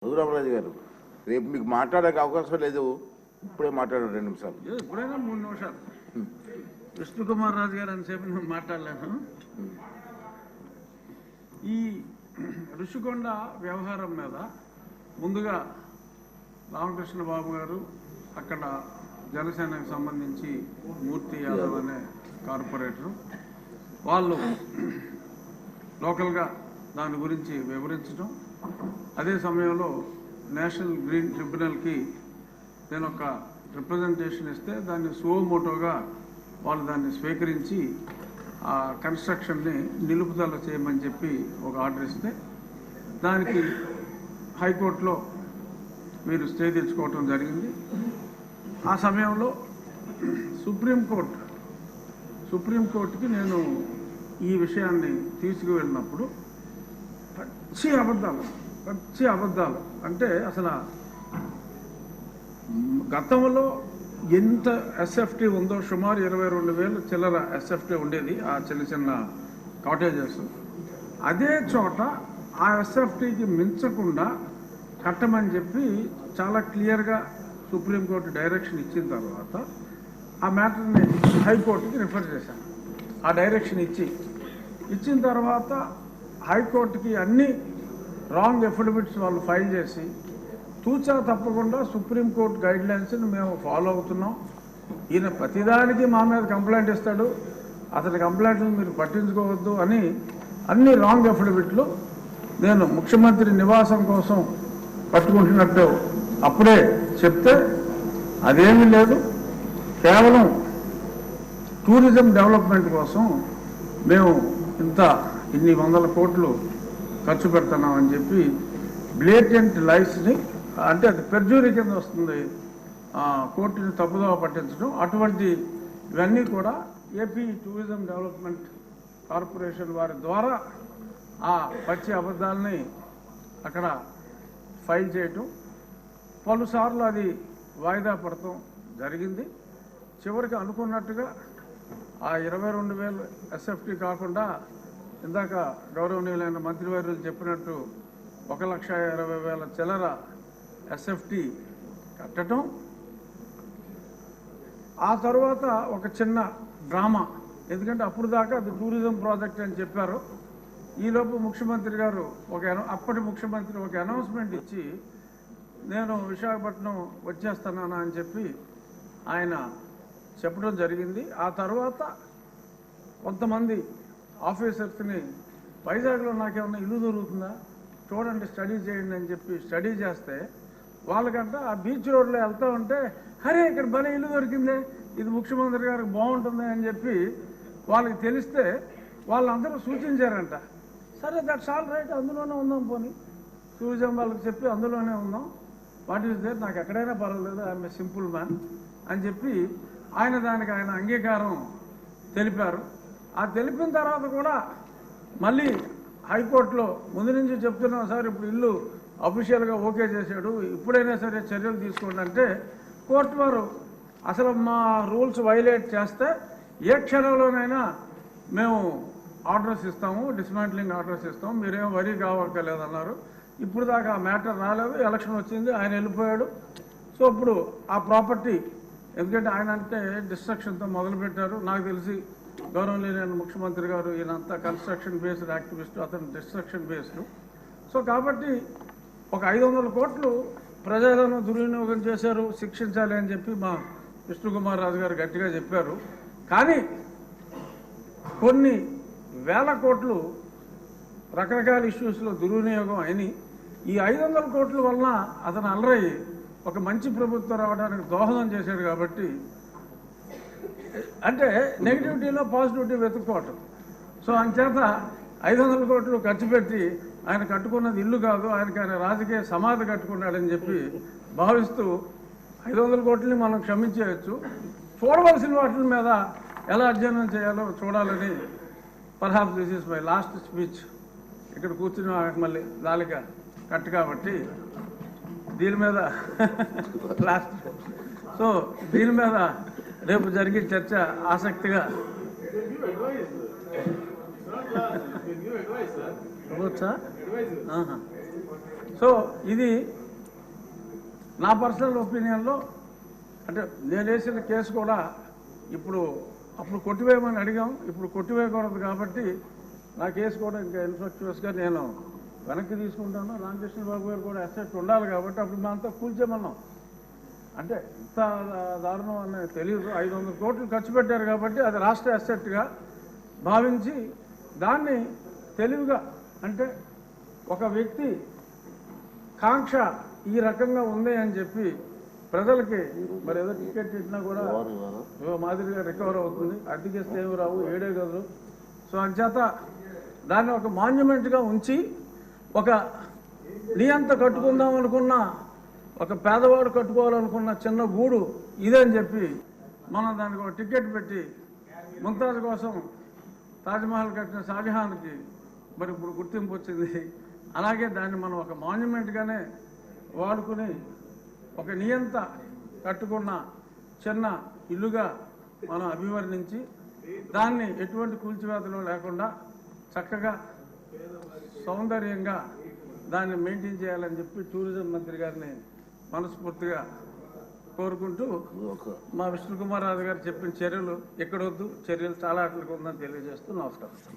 రఘురామరాజు గారు రేపు మీకు మాట్లాడే అవకాశం లేదు, ఇప్పుడే మాట్లాడారు 2 నిమిషాలు. ఇప్పుడైనా 3 నిమిషాలు. విష్ణుకుమార్ రాజు గారు అంతసేపు నేను మాట్లాడలేను. ఈ ఋషికొండ వ్యవహారం మీద ముందుగా రామకృష్ణ బాబు గారు, అక్కడ జనసేనకు సంబంధించి మూర్తి యాదవ్ అనే కార్పొరేటరు, వాళ్ళు లోకల్గా దాని గురించి వివరించడం, అదే సమయంలో నేషనల్ గ్రీన్ ట్రిబ్యునల్కి నేను ఒక రిప్రజెంటేషన్ ఇస్తే దాన్ని సువోమోటోగా వాళ్ళు దాన్ని స్వీకరించి ఆ కన్స్ట్రక్షన్ని నిలుపుదల చేయమని చెప్పి ఒక ఆర్డర్ ఇస్తే దానికి హైకోర్టులో మీరు స్టే తెచ్చుకోవటం జరిగింది. ఆ సమయంలో సుప్రీంకోర్టుకి నేను ఈ విషయాన్ని తీసుకువెళ్ళినప్పుడు పచ్చి అబద్ధాలు అంటే అసలు గతంలో ఎంత ఎస్ఎఫ్టీ ఉందో సుమారు 22,000 చిల్లర ఎస్ఎఫ్టీ ఉండేది ఆ చిన్న చిన్న కాటేజెస్. అదే చోట ఆ ఎస్ఎఫ్టీకి మించకుండా కట్టమని చెప్పి చాలా క్లియర్గా సుప్రీంకోర్టు డైరెక్షన్ ఇచ్చిన తర్వాత ఆ మ్యాటర్ని హైకోర్టుకి రిఫర్ చేశాను. ఆ డైరెక్షన్ ఇచ్చిన తర్వాత హైకోర్టుకి అన్ని రాంగ్ ఎఫిడవిట్స్ వాళ్ళు ఫైల్ చేసి తూచా తప్పకుండా సుప్రీంకోర్టు గైడ్లైన్స్ని మేము ఫాలో అవుతున్నాం, ఈయన ప్రతిదానికి మా మీద కంప్లైంట్ ఇస్తాడు, అతని కంప్లైంట్లు మీరు పట్టించుకోవద్దు అని అన్ని రాంగ్ ఎఫిడవిట్లు నేను ముఖ్యమంత్రి నివాసం కోసం పట్టుకుంటున్నట్టు అప్పుడే చెప్తే అదేమీ లేదు, కేవలం టూరిజం డెవలప్మెంట్ కోసం మేము ఇన్ని 100 కోట్లు ఖర్చు పెడుతున్నామని చెప్పి బ్లేటెంట్ లైస్ని, అంటే అది పెర్జూరీ కింద వస్తుంది, కోర్టుని తప్పుదోవ పట్టించడం, అటువంటి ఇవన్నీ కూడా ఏపీ టూరిజం డెవలప్మెంట్ కార్పొరేషన్ వారి ద్వారా ఆ పచ్చి అబద్ధాలని అక్కడ ఫైల్ చేయటం, పలుసార్లు అది వాయిదా పడటం జరిగింది. చివరికి అనుకున్నట్టుగా ఆ 22,000 ఎస్ఎఫ్టీ కాకుండా ఇందాక గౌరవనీయులైన మంత్రివర్యులు చెప్పినట్టు 1,20,000 చిల్లర ఎస్ఎఫ్టీ కట్టడం, ఆ తర్వాత ఒక చిన్న డ్రామా, ఎందుకంటే అప్పుడు దాకా అది టూరిజం ప్రాజెక్ట్ అని చెప్పారు. ఈలోపు ముఖ్యమంత్రి గారు అప్పటి ముఖ్యమంత్రి ఒక అనౌన్స్మెంట్ ఇచ్చి నేను విశాఖపట్నం వచ్చేస్తున్నాను అని చెప్పి ఆయన చెప్పడం జరిగింది. ఆ తర్వాత కొంతమంది ఆఫీసర్స్ని వైజాగ్లో నాకేమన్నా ఇల్లు దొరుకుతుందా చూడండి, స్టడీ చేయండి అని చెప్పి స్టడీ చేస్తే వాళ్ళకంట ఆ బీచ్ రోడ్లో వెళ్తూ ఉంటే అరే ఇక్కడ భలే ఇల్లు దొరికిందే, ఇది ముఖ్యమంత్రి గారికి బాగుంటుంది అని చెప్పి వాళ్ళకి తెలిస్తే వాళ్ళందరూ సూచించారంట. సరే దట్స్ ఆల్ రైట్, అందులోనే ఉందాం, పోనీ టూరిజం వాళ్ళకి చెప్పి అందులోనే ఉందాం, వాట్ ఈస్ దేర్, నాకు ఎక్కడైనా పర్వాలేదు, ఐఎమ్ ఏ సింపుల్ మ్యాన్ అని చెప్పి దానికి ఆయన అంగీకారం తెలిపారు. ఆ తెలిపిన తర్వాత కూడా మళ్ళీ హైకోర్టులో ముందు నుంచి చెప్తున్నాం సార్, ఇప్పుడు ఇల్లు అఫీషియల్గా ఓకే చేశాడు, ఇప్పుడైనా సరే చర్యలు తీసుకోండి అంటే కోర్టు వారు అసలు మా రూల్స్ వైలేట్ చేస్తే ఏ క్షణంలోనైనా మేము ఆర్డర్స్ ఇస్తాము, డిస్మాంట్లింగ్ ఆర్డర్స్ ఇస్తాము, మీరేం వరీ కావక్కర్లేదన్నారు. ఇప్పుడు దాకా ఆ మ్యాటర్ రాలేదు, ఎలక్షన్ వచ్చింది, ఆయన వెళ్ళిపోయాడు. సో ఇప్పుడు ఆ ప్రాపర్టీ, ఎందుకంటే ఆయన అంటే డిస్ట్రక్షన్తో మొదలుపెట్టారు, నాకు తెలిసి గౌరవనీయులైన ముఖ్యమంత్రి గారు ఈయనంతా కన్స్ట్రక్షన్ బేస్డ్ యాక్టివిస్ట్, అతను డిస్ట్రక్షన్ బేస్డ్. సో కాబట్టి ఒక 500 కోట్లు ప్రజాధనం దుర్వినియోగం చేశారు, శిక్షించాలి అని చెప్పి మా విష్ణుకుమార్ రాజు గారు గట్టిగా చెప్పారు. కానీ కొన్ని వేల కోట్లు రకరకాల ఇష్యూస్లో దుర్వినియోగం అయినాయి. ఈ 500 కోట్ల వలన అతను అలరయ్యి ఒక మంచి ప్రభుత్వం రావడానికి దోహదం చేశాడు. కాబట్టి అంటే నెగిటివిటీలో పాజిటివిటీ వెతుక్కోవటం. సో అంచేత 500 కోట్లు ఖర్చు పెట్టి ఆయన కట్టుకున్నది ఇల్లు కాదు, ఆయన రాజకీయ సమాధి కట్టుకున్నాడని చెప్పి భావిస్తూ 500 కోట్లని మనం క్షమించేయచ్చు, చూడవలసిన వాటి మీద ఎలా అధ్యయనం చేయాలో చూడాలని, perhaps this is my last speech. ఇక్కడ కూర్చుని మళ్ళీ దాలిక కట్ కాబట్టి దీని మీద లాస్ట్, సో దీని మీద రేపు జరిగే చర్చ ఆసక్తిగా ఇవ్వచ్చా? సో ఇది నా పర్సనల్ ఒపీనియన్లో, అంటే నేను వేసిన కేసు కూడా అప్పుడు కొట్టివేయమని అడిగాం, ఇప్పుడు కొట్టివేయకూడదు కాబట్టి నా కేసు కూడా ఇంకా ఇన్ఫ్రాస్ట్రక్చర్స్గా నేను వెనక్కి తీసుకుంటాను. రామకృష్ణ బాబు గారు కూడా అసెట్ ఉండాలి కాబట్టి అప్పుడు మేమంతా కూల్చేమన్నాం. అంటే ఇంత దారుణం అనేది తెలియదు. 500 కోట్లు ఖర్చు పెట్టారు కాబట్టి అది రాష్ట్ర అసెట్గా భావించి దాన్ని తెలివిగా, అంటే ఒక వ్యక్తి కాంక్ష ఈ రకంగా ఉంది అని చెప్పి ప్రజలకి మరి ఏదో టికెట్ ఇచ్చినా కూడా మాదిరిగా రికవర్ అవుతుంది, అద్దెకిస్తే ఏమి రావు, 7 గదులు. సో అంచేత దాన్ని ఒక మాన్యుమెంట్గా ఉంచి ఒక నియంత కట్టుకుందాం అనుకున్న, ఒక పేదవాడు కట్టుకోవాలనుకున్న చిన్న గూడు ఇదని చెప్పి మనం దానికి ఒక టికెట్ పెట్టి ముంతాజ్ కోసం తాజ్మహల్ కట్టిన షాజహాన్కి మరి ఇప్పుడు గుర్తింపు వచ్చింది. అలాగే దాన్ని మనం ఒక మాన్యుమెంట్గానే వాడుకుని ఒక నియంత కట్టుకున్న చిన్న ఇల్లుగా మనం అభివర్ణించి దాన్ని ఎటువంటి కూల్చివేతలు లేకుండా చక్కగా సౌందర్యంగా దాన్ని మెయింటైన్ చేయాలని చెప్పి టూరిజం మంత్రి గారిని మనస్ఫూర్తిగా కోరుకుంటూ మా విష్ణుకుమార్ రాజు గారు చెప్పిన చర్యలు ఎక్కడొద్దు, చర్యలు చాలా అట్లకు ఉందని తెలియజేస్తూ నమస్కారం.